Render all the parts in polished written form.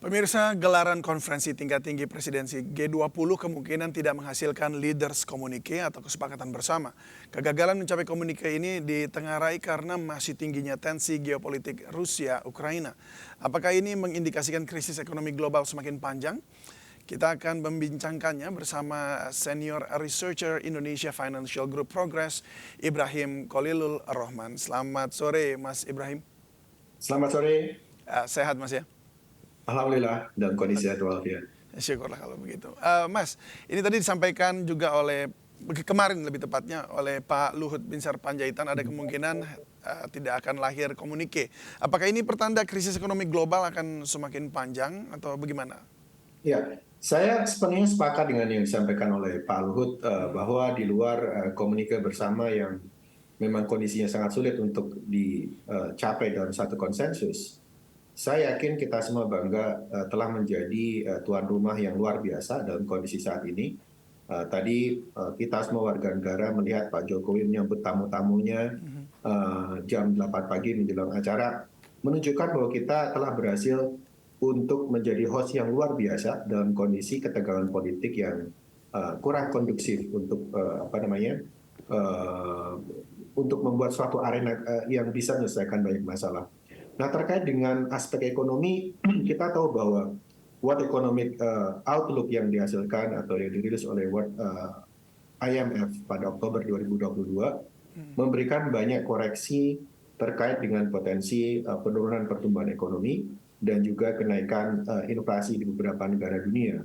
Pemirsa, gelaran konferensi tingkat tinggi presidensi G20 kemungkinan tidak menghasilkan leaders communique atau kesepakatan bersama. Kegagalan mencapai komunike ini ditengarai karena masih tingginya tensi geopolitik Rusia-Ukraina. Apakah ini mengindikasikan krisis ekonomi global semakin panjang? Kita akan membincangkannya bersama Senior Researcher Indonesia Financial Group Progress, Ibrahim Khalilul Rohman. Selamat sore, Mas Ibrahim. Selamat sore. Sehat, Mas ya? Alhamdulillah, dalam kondisi sehat walafiat. Syukurlah kalau begitu. Mas, ini tadi disampaikan juga oleh, kemarin lebih tepatnya, oleh Pak Luhut Binsar Panjaitan ada kemungkinan tidak akan lahir komunike. Apakah ini pertanda krisis ekonomi global akan semakin panjang atau bagaimana? Ya, saya sepenuhnya sepakat dengan yang disampaikan oleh Pak Luhut bahwa di luar komunike bersama yang memang kondisinya sangat sulit untuk dicapai dalam satu konsensus. Saya yakin kita semua bangga telah menjadi tuan rumah yang luar biasa dalam kondisi saat ini. Tadi kita semua warga negara melihat Pak Jokowi menyambut tamu-tamunya jam 8 pagi menjelang acara, menunjukkan bahwa kita telah berhasil untuk menjadi host yang luar biasa dalam kondisi ketegangan politik yang kurang kondusif untuk untuk membuat suatu arena yang bisa menyelesaikan banyak masalah. Nah, terkait dengan aspek ekonomi, kita tahu bahwa World Economic Outlook yang dihasilkan atau yang dirilis oleh IMF pada Oktober 2022 memberikan banyak koreksi terkait dengan potensi penurunan pertumbuhan ekonomi dan juga kenaikan inflasi di beberapa negara dunia.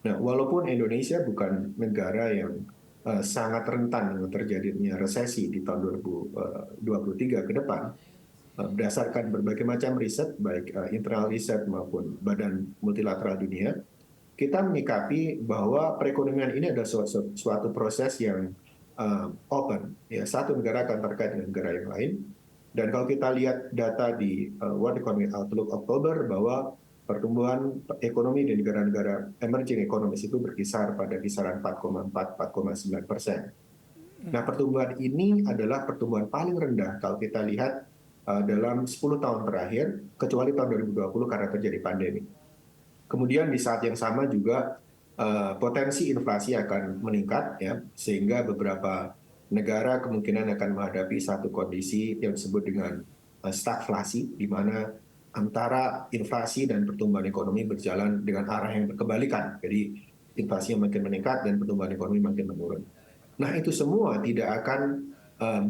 Nah, walaupun Indonesia bukan negara yang sangat rentan dengan terjadinya resesi di tahun 2023 ke depan, berdasarkan berbagai macam riset, baik internal riset maupun badan multilateral dunia, kita menyikapi bahwa perekonomian ini adalah suatu proses yang open. Ya, satu negara akan terkait dengan negara yang lain. Dan kalau kita lihat data di World Economic Outlook Oktober, bahwa pertumbuhan ekonomi di negara-negara emerging economies itu berkisar pada kisaran 4,4–4,9%. Nah, pertumbuhan ini adalah pertumbuhan paling rendah kalau kita lihat dalam 10 tahun terakhir, kecuali tahun 2020 karena terjadi pandemi. Kemudian di saat yang sama juga potensi inflasi akan meningkat, ya, sehingga beberapa negara kemungkinan akan menghadapi satu kondisi yang disebut dengan stagflasi, di mana antara inflasi dan pertumbuhan ekonomi berjalan dengan arah yang berkebalikan. Jadi inflasi yang makin meningkat dan pertumbuhan ekonomi makin menurun. Nah, itu semua tidak akan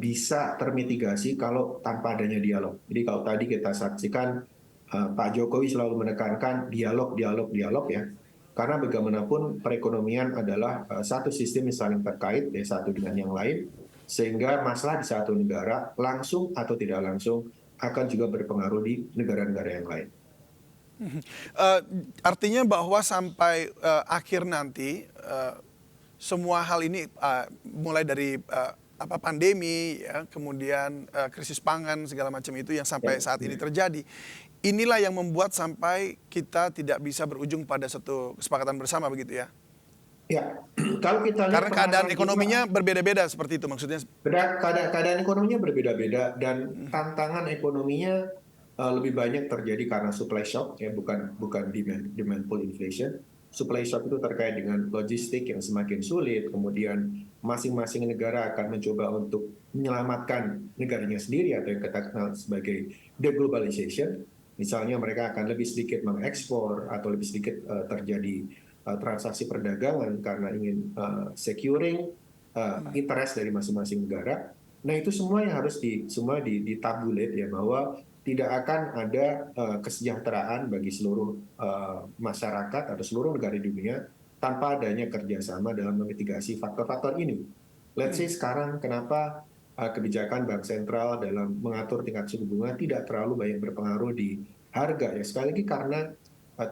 bisa termitigasi kalau tanpa adanya dialog. Jadi kalau tadi kita saksikan Pak Jokowi selalu menekankan dialog ya, karena bagaimanapun perekonomian adalah satu sistem yang saling terkait ya, satu dengan yang lain, sehingga masalah di satu negara langsung atau tidak langsung akan juga berpengaruh di negara-negara yang lain. Artinya bahwa sampai akhir nanti semua hal ini mulai dari pandemi, ya, kemudian krisis pangan segala macam itu yang sampai saat ini terjadi. Inilah yang membuat sampai kita tidak bisa berujung pada satu kesepakatan bersama, begitu ya? Ya, kalau kita lihat karena keadaan ekonominya berbeda-beda seperti itu maksudnya. Keadaan ekonominya berbeda-beda dan tantangan ekonominya lebih banyak terjadi karena supply shock, ya, bukan demand pull inflation. Supply shock itu terkait dengan logistik yang semakin sulit, kemudian masing-masing negara akan mencoba untuk menyelamatkan negaranya sendiri atau yang kita kenal sebagai deglobalization. Misalnya mereka akan lebih sedikit mengekspor atau lebih sedikit terjadi transaksi perdagangan karena ingin securing interest dari masing-masing negara. Nah, itu semua yang harus ditabulat, ya, bahwa tidak akan ada kesejahteraan bagi seluruh masyarakat atau seluruh negara di dunia tanpa adanya kerjasama dalam memitigasi faktor-faktor ini. Let's say sekarang kenapa kebijakan Bank Sentral dalam mengatur tingkat suku bunga tidak terlalu banyak berpengaruh di harga, ya, sekali lagi karena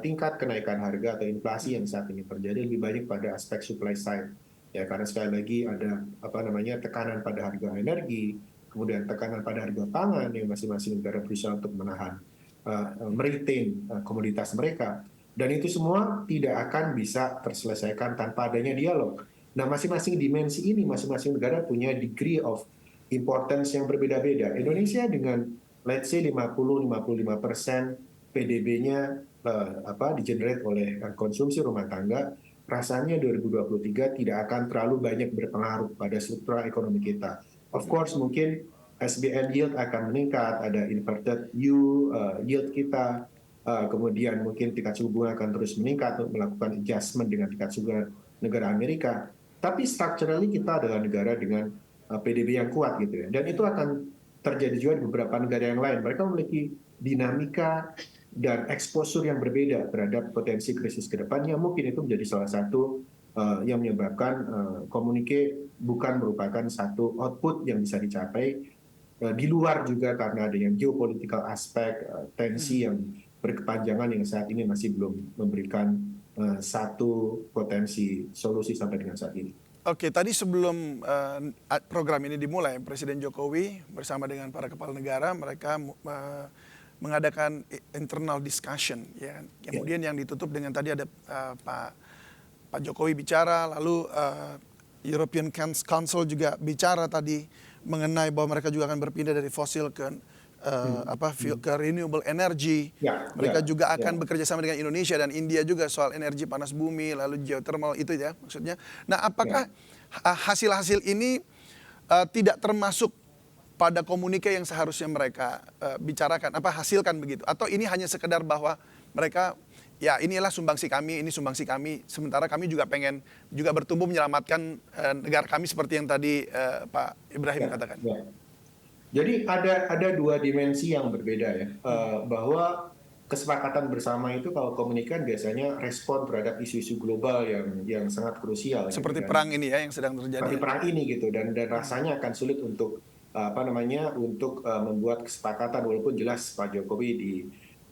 tingkat kenaikan harga atau inflasi yang saat ini terjadi lebih banyak pada aspek supply side, ya, karena sekali lagi ada tekanan pada harga energi, kemudian tekanan pada harga pangan yang masing-masing negara berusaha untuk menahan, meretain komoditas mereka. Dan itu semua tidak akan bisa terselesaikan tanpa adanya dialog. Nah, masing-masing dimensi ini, masing-masing negara punya degree of importance yang berbeda-beda. Indonesia dengan let's say 50–55% PDB-nya di-generate oleh konsumsi rumah tangga, rasanya 2023 tidak akan terlalu banyak berpengaruh pada struktural ekonomi kita. Of course, mungkin SBN yield akan meningkat, ada inverted U yield kita, kemudian mungkin tingkat suku bunga akan terus meningkat untuk melakukan adjustment dengan tingkat suku bunga negara Amerika. Tapi structurally kita adalah negara dengan PDB yang kuat gitu ya. Dan itu akan terjadi juga di beberapa negara yang lain. Mereka memiliki dinamika dan exposure yang berbeda terhadap potensi krisis ke depannya. Mungkin itu menjadi salah satu yang menyebabkan komunike bukan merupakan satu output yang bisa dicapai. Di luar juga karena adanya geopolitical aspek, tensi yang berkepanjangan yang saat ini masih belum memberikan satu potensi solusi sampai dengan saat ini. Oke, tadi sebelum program ini dimulai, Presiden Jokowi bersama dengan para kepala negara, mereka mengadakan internal discussion, ya. Kemudian yang ditutup dengan tadi ada Pak Jokowi bicara, lalu European Council juga bicara tadi mengenai bahwa mereka juga akan berpindah dari fosil ke renewable energy. Mereka juga akan bekerja sama dengan Indonesia dan India juga soal energi panas bumi, lalu geothermal itu ya maksudnya. Nah, apakah hasil-hasil ini tidak termasuk pada komunike yang seharusnya mereka bicarakan, hasilkan begitu? Atau ini hanya sekedar bahwa mereka, ya inilah sumbangsi kami, ini sumbangsi kami, sementara kami juga pengen juga bertumbuh menyelamatkan negara kami seperti yang tadi Pak Ibrahim katakan. Jadi ada dua dimensi yang berbeda ya, bahwa kesepakatan bersama itu kalau komunikan biasanya respon terhadap isu-isu global yang sangat krusial. Seperti perang ini ya yang sedang terjadi. Seperti perang ini gitu, dan rasanya akan sulit untuk membuat kesepakatan, walaupun jelas Pak Jokowi di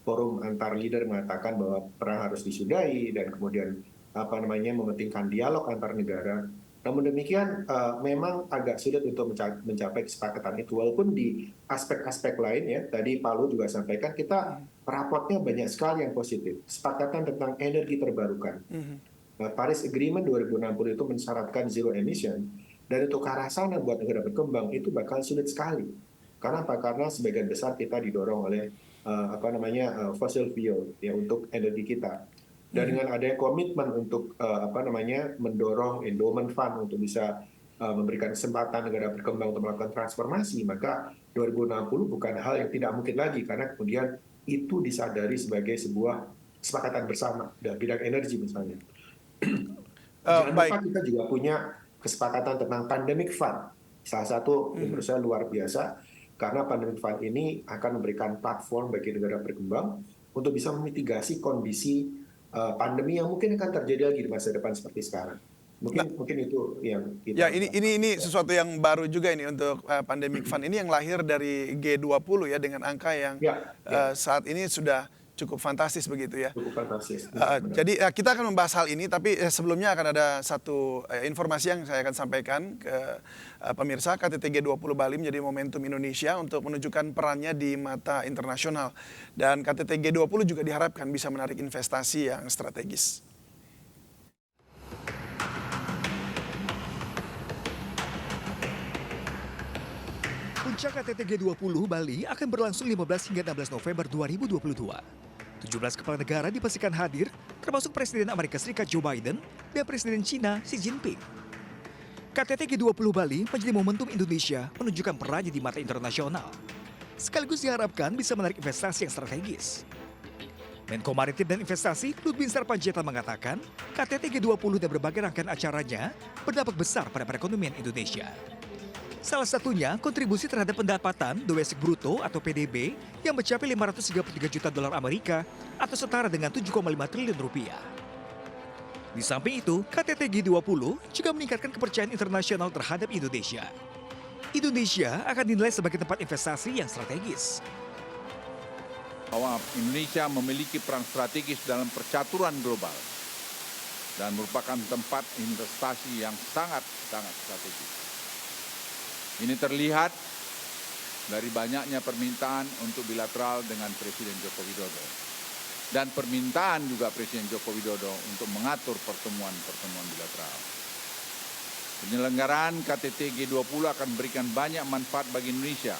forum antar leader mengatakan bahwa perang harus disudahi dan kemudian mementingkan dialog antar negara. Namun demikian memang agak sulit untuk mencapai kesepakatan itu, walaupun di aspek-aspek lain ya, tadi Pak Luhut juga sampaikan, kita raportnya banyak sekali yang positif. Kesepakatan tentang energi terbarukan. Paris Agreement 2060 itu mensyaratkan zero emission, dan itu ke arah sana buat negara berkembang itu bakal sulit sekali. Karena apa? Karena sebagian besar kita didorong oleh fossil fuel ya untuk energi kita. Dan dengan adanya komitmen untuk mendorong endowment fund untuk bisa memberikan kesempatan negara berkembang untuk melakukan transformasi, maka 2060 bukan hal yang tidak mungkin lagi, karena kemudian itu disadari sebagai sebuah kesepakatan bersama dalam bidang energi misalnya. Jangan lupa kita juga punya kesepakatan tentang pandemic fund, salah satu yang menurut saya luar biasa, karena pandemic fund ini akan memberikan platform bagi negara berkembang untuk bisa memitigasi kondisi pandemi yang mungkin akan terjadi lagi di masa depan seperti sekarang. Mungkin itu yang kita... Ya, ini sesuatu yang baru juga ini untuk pandemic fund ini yang lahir dari G20 ya, dengan angka yang saat ini sudah cukup fantastis begitu ya. Cukup fantastis. Jadi kita akan membahas hal ini, tapi sebelumnya akan ada satu informasi yang saya akan sampaikan ke pemirsa. KTT G20 Bali menjadi momentum Indonesia untuk menunjukkan perannya di mata internasional. Dan KTT G20 juga diharapkan bisa menarik investasi yang strategis. Puncak KTT G20 Bali akan berlangsung 15 hingga 16 November 2022. 17 kepala negara dipastikan hadir, termasuk Presiden Amerika Serikat Joe Biden dan Presiden China Xi Jinping. KTT G20 Bali menjadi momentum Indonesia menunjukkan perannya di mata internasional. Sekaligus diharapkan bisa menarik investasi yang strategis. Menko Maritim dan Investasi Luhut Binsar Panjaitan mengatakan, KTT G20 dan berbagai rangkaian acaranya berdampak besar pada perekonomian Indonesia. Salah satunya kontribusi terhadap pendapatan domestik bruto atau PDB yang mencapai 533 juta dolar Amerika atau setara dengan 7,5 triliun rupiah. Di samping itu, KTT G20 juga meningkatkan kepercayaan internasional terhadap Indonesia. Indonesia akan dinilai sebagai tempat investasi yang strategis. Bahwa Indonesia memiliki peran strategis dalam percaturan global dan merupakan tempat investasi yang sangat strategis. Ini terlihat dari banyaknya permintaan untuk bilateral dengan Presiden Joko Widodo. Dan permintaan juga Presiden Joko Widodo untuk mengatur pertemuan-pertemuan bilateral. Penyelenggaraan KTT G20 akan memberikan banyak manfaat bagi Indonesia.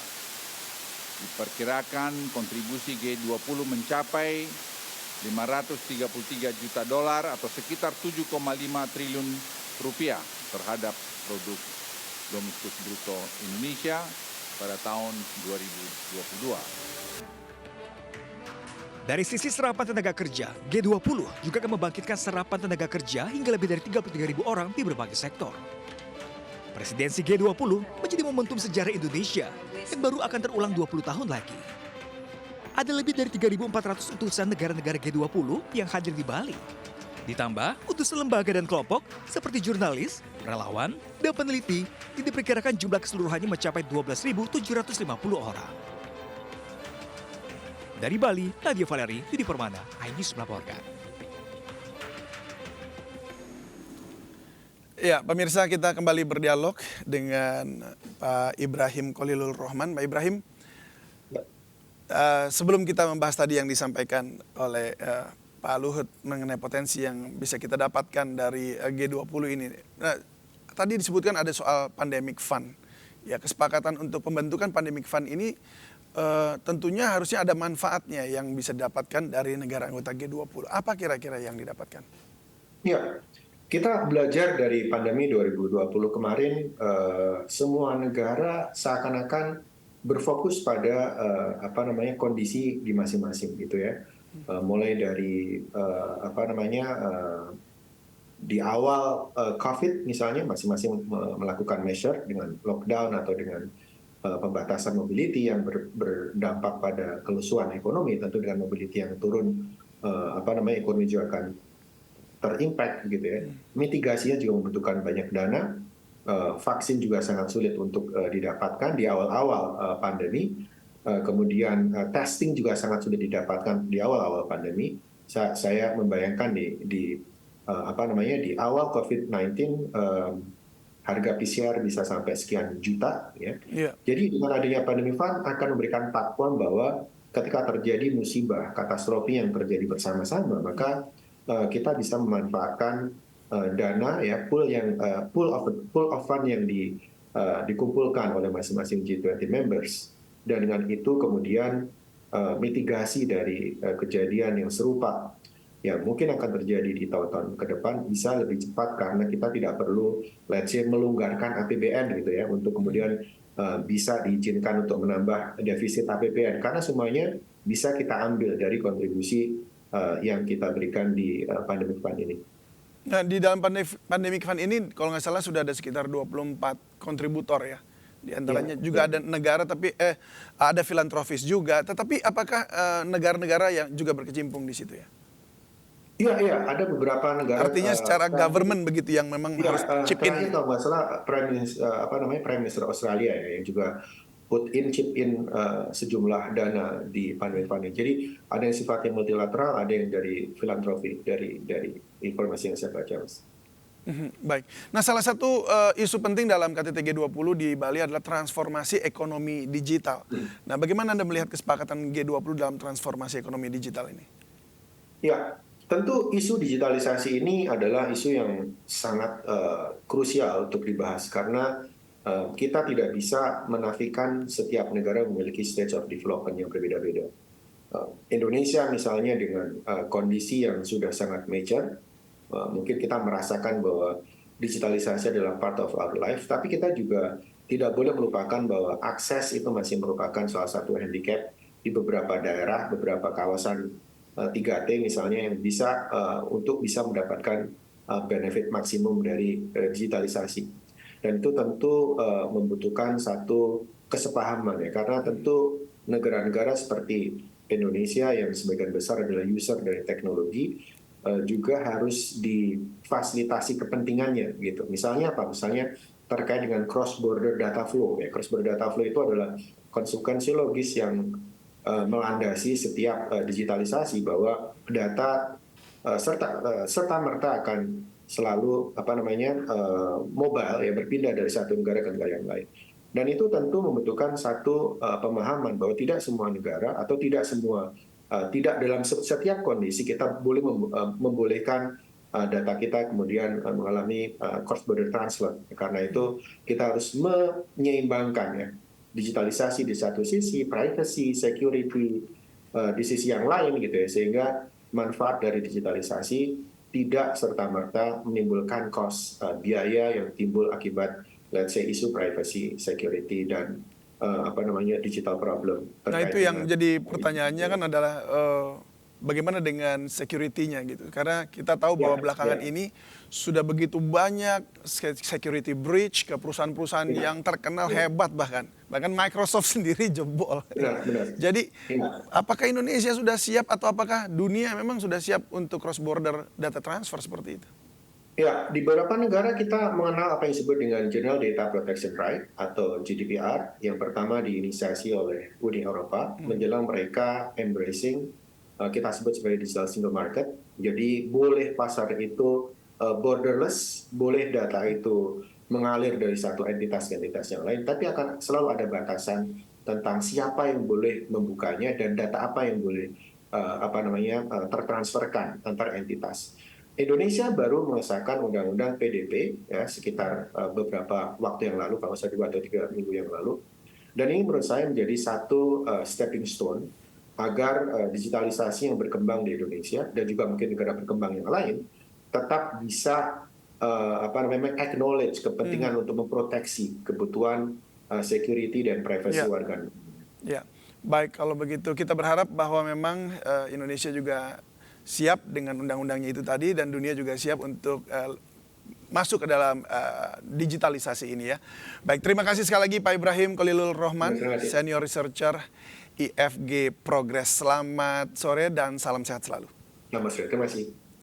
Diperkirakan kontribusi G20 mencapai $533 juta atau sekitar 7,5 triliun rupiah terhadap produk domestik bruto Indonesia pada tahun 2022. Dari sisi serapan tenaga kerja, G20 juga akan membangkitkan serapan tenaga kerja hingga lebih dari 33.000 orang di berbagai sektor. Presidensi G20 menjadi momentum sejarah Indonesia yang baru akan terulang 20 tahun lagi. Ada lebih dari 3.400 utusan negara-negara G20 yang hadir di Bali. Ditambah utusan lembaga dan kelompok seperti jurnalis, relawan, dan peneliti yang diperkirakan jumlah keseluruhannya mencapai 12.750 orang. Dari Bali, Nadia Valeri, Yudi Permana, iNews melaporkan. Ya, pemirsa, kita kembali berdialog dengan Pak Ibrahim Khalilur Rahman. Pak Ibrahim, sebelum kita membahas tadi yang disampaikan oleh Pak Luhut mengenai potensi yang bisa kita dapatkan dari G20 ini. Nah, tadi disebutkan ada soal pandemic fund. Ya, kesepakatan untuk pembentukan pandemic fund ini tentunya harusnya ada manfaatnya yang bisa didapatkan dari negara anggota G20. Apa kira-kira yang didapatkan? Ya, kita belajar dari pandemi 2020 kemarin, semua negara seakan-akan berfokus pada kondisi di masing-masing gitu ya. Mulai dari di awal COVID misalnya masing-masing melakukan measure dengan lockdown atau dengan pembatasan mobility yang berdampak pada kelesuan ekonomi. Tentu dengan mobility yang turun, ekonomi juga akan terimpact gitu ya. Mitigasinya juga membutuhkan banyak dana. Vaksin juga sangat sulit untuk didapatkan di awal-awal pandemi. Kemudian testing juga sangat sulit didapatkan di awal-awal pandemi. Saya membayangkan di awal COVID-19 harga PCR bisa sampai sekian juta ya. Yeah. Jadi dengan adanya pandemi fund akan memberikan platform bahwa ketika terjadi musibah, katastrofi yang terjadi bersama-sama, maka kita bisa memanfaatkan dana ya pool of fund yang dikumpulkan oleh masing-masing G20 members, dan dengan itu kemudian mitigasi dari kejadian yang serupa yang mungkin akan terjadi di tahun-tahun ke depan bisa lebih cepat karena kita tidak perlu let's say melonggarkan APBN gitu ya untuk kemudian bisa diizinkan untuk menambah defisit APBN karena semuanya bisa kita ambil dari kontribusi yang kita berikan di pandemic fund ini. Nah, di dalam pandemic fund ini kalau nggak salah sudah ada sekitar 24 kontributor ya. Di antaranya juga ada negara tapi ada filantropis juga. Tetapi apakah negara-negara yang juga berkecimpung di situ ya? Iya, ada beberapa negara. Artinya secara government begitu yang memang harus chip in. Kalau nggak salah Prime Minister Australia ya yang juga chip in sejumlah dana di pandemic fund. Jadi ada yang sifatnya multilateral, ada yang dari filantropi dari informasi yang saya baca, Mas. Baik. Nah, salah satu isu penting dalam KTT G20 di Bali adalah transformasi ekonomi digital. Nah, bagaimana Anda melihat kesepakatan G20 dalam transformasi ekonomi digital ini? Ya, tentu isu digitalisasi ini adalah isu yang sangat krusial untuk dibahas karena kita tidak bisa menafikan setiap negara memiliki stage of development yang berbeda-beda. Indonesia misalnya dengan kondisi yang sudah sangat mature, mungkin kita merasakan bahwa digitalisasi adalah part of our life, tapi kita juga tidak boleh melupakan bahwa akses itu masih merupakan salah satu handicap di beberapa daerah, beberapa kawasan 3T misalnya yang bisa untuk bisa mendapatkan benefit maksimum dari digitalisasi. Dan itu tentu membutuhkan satu kesepahaman ya, karena tentu negara-negara seperti Indonesia yang sebagian besar adalah user dari teknologi juga harus difasilitasi kepentingannya gitu. Misalnya apa? Misalnya terkait dengan cross border data flow ya. Cross border data flow itu adalah konsekuensi logis yang melandasi setiap digitalisasi bahwa data serta merta akan selalu mobile ya, berpindah dari satu negara ke negara yang lain. Dan itu tentu membutuhkan satu pemahaman bahwa tidak semua negara atau tidak dalam setiap kondisi kita boleh membolehkan data kita kemudian mengalami cross border transfer. Karena itu kita harus menyeimbangkan ya digitalisasi di satu sisi, privacy, security di sisi yang lain gitu ya, sehingga manfaat dari digitalisasi tidak serta-merta menimbulkan cost biaya yang timbul akibat let's say isu privacy, security dan digital problem. Nah itu yang jadi pertanyaannya kan adalah bagaimana dengan security-nya gitu. Karena kita tahu bahwa belakangan ini sudah begitu banyak security breach ke perusahaan-perusahaan yang terkenal hebat bahkan Microsoft sendiri jebol. Benar. Jadi apakah Indonesia sudah siap atau apakah dunia memang sudah siap untuk cross border data transfer seperti itu? Ya, di beberapa negara kita mengenal apa yang disebut dengan General Data Protection Right atau GDPR yang pertama diinisiasi oleh Uni Eropa menjelang mereka embracing kita sebut sebagai digital single market. Jadi boleh pasar itu borderless, boleh data itu mengalir dari satu entitas ke entitas yang lain, tapi akan selalu ada batasan tentang siapa yang boleh membukanya dan data apa yang boleh tertransferkan antar entitas. Indonesia baru mengesahkan undang-undang PDP ya sekitar beberapa waktu yang lalu, kalau saya 2 atau 3 minggu yang lalu. Dan ini menurut saya menjadi satu stepping stone agar digitalisasi yang berkembang di Indonesia dan juga mungkin negara berkembang yang lain tetap bisa acknowledge kepentingan untuk memproteksi kebutuhan security dan privacy warga negara. Ya, baik kalau begitu kita berharap bahwa memang Indonesia juga siap dengan undang-undangnya itu tadi dan dunia juga siap untuk masuk ke dalam digitalisasi ini ya. Baik, terima kasih sekali lagi Pak Ibrahim Khalilur Rahman, Senior Researcher IFG Progress. Selamat sore dan salam sehat selalu. Selamat sore, terima kasih.